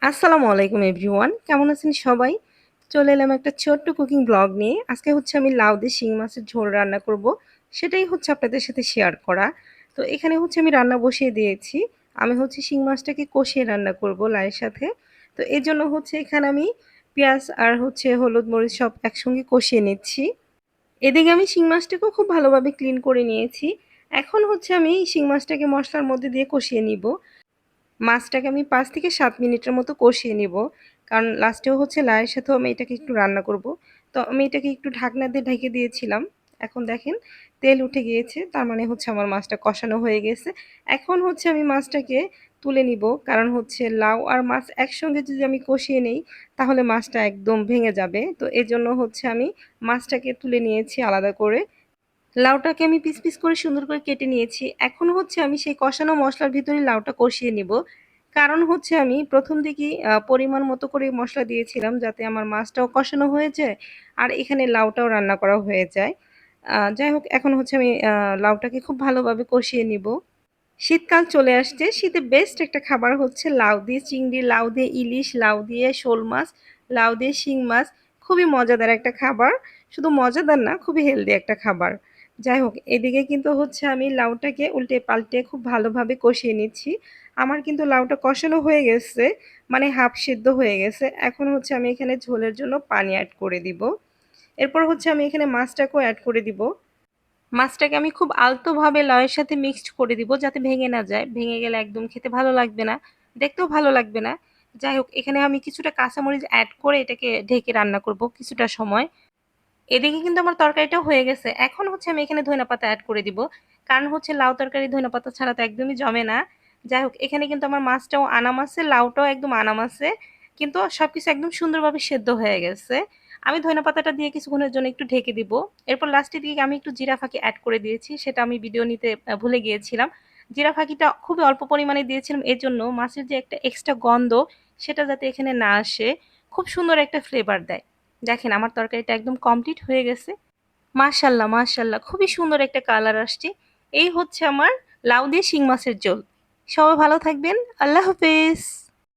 আসসালামু আলাইকুম এভরিওয়ান, কেমন আছেন সবাই? চলে এলাম একটা ছোট্ট কুকিং ব্লগ নিয়ে। আজকে হচ্ছে আমি লাউ দিয়ে শিং মাছের ঝোল রান্না করব, সেটাই হচ্ছে আপনাদের সাথে শেয়ার করা। তো এখানে হচ্ছে আমি রান্না বসিয়ে দিয়েছি। আমি হচ্ছে শিং মাছটাকে কষিয়ে রান্না করব লাউয়ের সাথে। তো এই জন্য হচ্ছে এখানে আমি পেঁয়াজ আর হচ্ছে হলুদ মরিচ সব একসঙ্গে কষিয়ে নিচ্ছি। এদিকে আমি শিং মাছটাকেও খুব ভালোভাবে ক্লিন করে নিয়েছি। এখন হচ্ছে আমি শিং মাছটাকে মশলার মধ্যে দিয়ে কষিয়ে নিব। মাছটাকে আমি ৫ থেকে ৭ মিনিটের মতো কষিয়ে নিব। কারণ লাস্টেও হচ্ছে লাউয়ের সাথেও আমি এটাকে একটু রান্না করব। তো আমি এটাকে একটু ঢাকনা দিয়ে ঢেকে দিয়েছিলাম। এখন দেখেন তেল উঠে গিয়েছে। তার মানে হচ্ছে আমার মাছটা কষানো হয়ে গেছে। এখন হচ্ছে আমি মাছটাকে তুলে নিব। কারণ হচ্ছে লাউ আর মাছ একসঙ্গে যদি আমি কষিয়ে নেই তাহলে মাছটা একদম ভেঙে যাবে। তো এজন্য হচ্ছে আমি মাছটাকে তুলে নিয়েছি আলাদা করে। লাউটাকে আমি পিস পিস করে সুন্দর করে কেটে নিয়েছি। এখন হচ্ছে আমি সেই কষানো মশলার ভিতরে লাউটা কষিয়ে নিব। কারণ হচ্ছে আমি প্রথম দিকেই পরিমাণ মতো করে মশলা দিয়েছিলাম যাতে আমার মাছটাও কষানো হয়ে যায় আর এখানে লাউটাও রান্না করা হয়ে যায়। যাই হোক, এখন হচ্ছে আমি লাউটাকে খুব ভালোভাবে কষিয়ে নিব। শীতকাল চলে আসছে। শীতে বেস্ট একটা খাবার হচ্ছে লাউ দিয়ে চিংড়ি, লাউ দিয়ে ইলিশ, লাউ দিয়ে শোল মাছ, লাউ দিয়ে শিং মাছ। খুবই মজাদার একটা খাবার। শুধু মজাদার না, খুবই হেলদি একটা খাবার। যাই হোক, এদিকে কিন্তু হচ্ছে আমি লাউটাকে উল্টে পাল্টে খুব ভালোভাবে কষিয়ে নিচ্ছি। আমার কিন্তু লাউটা কষানো হয়ে গেছে, মানে হাফ সিদ্ধ হয়ে গেছে। এখন হচ্ছে আমি এখানে ঝোলের জন্য পানি অ্যাড করে দিব। এরপর হচ্ছে আমি এখানে মাছটাকেও অ্যাড করে দিব। মাছটাকে আমি খুব আলতোভাবে লাউয়ের সাথে মিক্সড করে দিব যাতে ভেঙে না যায়। ভেঙে গেলে একদম খেতে ভালো লাগবে না, দেখতেও ভালো লাগবে না। যাই হোক, এখানে আমি কিছুটা কাঁচামরিচ অ্যাড করে এটাকে ঢেকে রান্না করব কিছুটা সময়। এদিকে কিন্তু আমার তরকারিটা হয়ে গেছে। এখন হচ্ছে আমি এখানে ধনেপাতা অ্যাড করে দিব। কারণ হচ্ছে লাউ তরকারি ধনেপাতা ছাড়া তো একদমই জমে না। যাই হোক, এখানে কিন্তু আমার মাছটাও আনাম আছে, লাউটাও একদম আনাম আছে। কিন্তু সবকিছু একদম সুন্দরভাবে সেদ্ধ হয়ে গেছে। আমি ধনেপাতাটা দিয়ে কিছুক্ষণের জন্য একটু ঢেকে দিব। এরপর লাস্টের দিকে আমি একটু জিরা ফাঁকি অ্যাড করে দিয়েছি, সেটা আমি ভিডিও নিতে ভুলে গিয়েছিলাম। জিরা ফাঁকিটা খুবই অল্প পরিমাণে দিয়েছিলাম এজন্য মাছের যে একটা এক্সট্রা গন্ধ সেটা যাতে এখানে না আসে, খুব সুন্দর একটা ফ্লেভার দেয়। দেখেন আমার তরকারিটা একদম কমপ্লিট হয়ে গেছে। মাশাল্লাহ মাশাল্লাহ, খুবই সুন্দর একটা কালার আসছে। এই হচ্ছে আমার লাউ দিয়ে শিং মাছের ঝোল। সবাই ভালো থাকবেন। আল্লাহ হাফেজ।